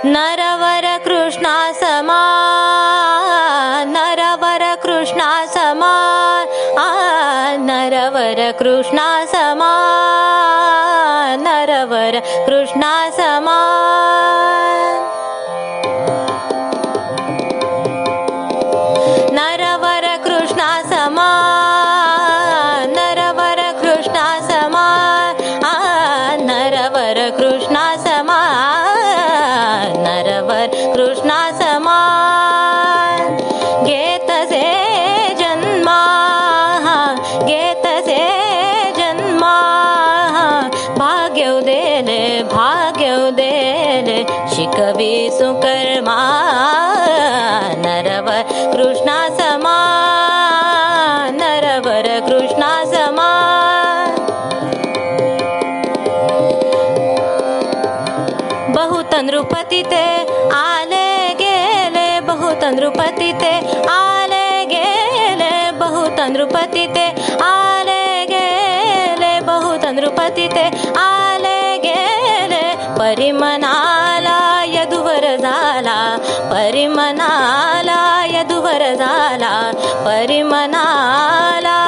नरवर कृष्णा समान, नरवर कृष्णा समान, नरवर कृष्णा समान, नरवर कृष्णा समान, नरवर कृष्णा समान, नरवर कृष्णा समान, नरवर कृष्णा समान, नरवर कृष्णा समान, घेतसे जन्मा, घेतसे जन्मा, भाग्यव देले शिकवी सुकर्मा, नरवर कृष्णा समान, नरवर कृष्णा समान, बहुत नृपती ते आले गेले, बहुत नृपती ते आले गेले, बहुत नृपती ते आले गेले, बहुत नृपती ते आले गेले, परिमनाला यदुवर झाला, परिमनाला यदुवर झाला, परिमनाला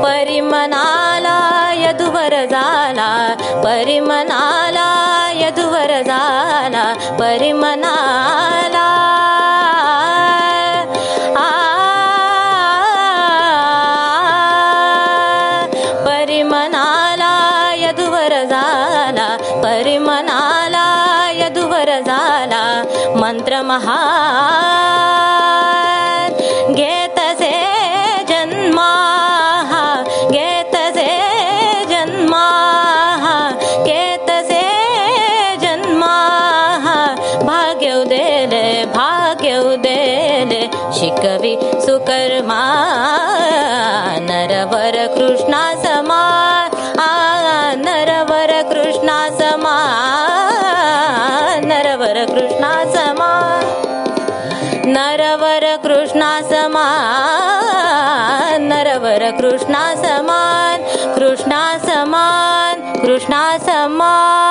परिमनाला यदुवर झाला, परिमनाला यदुवर झाला, परिमनाला परिमनाला यदुवर झाला, परिमनाला यदुवर झाला, मंत्र महान घेतसे जन्मा, घेतसे जन्मा, घेतसे जन्मा, भाग्यव देले शिकवी सुकर्मा, नरवर कृष्णा समान, नरवर कृष्णा समान, नरवर कृष्णा समान, नरवर कृष्णा समान, नरवर कृष्णा समान, कृष्णा समान, कृष्णा समान.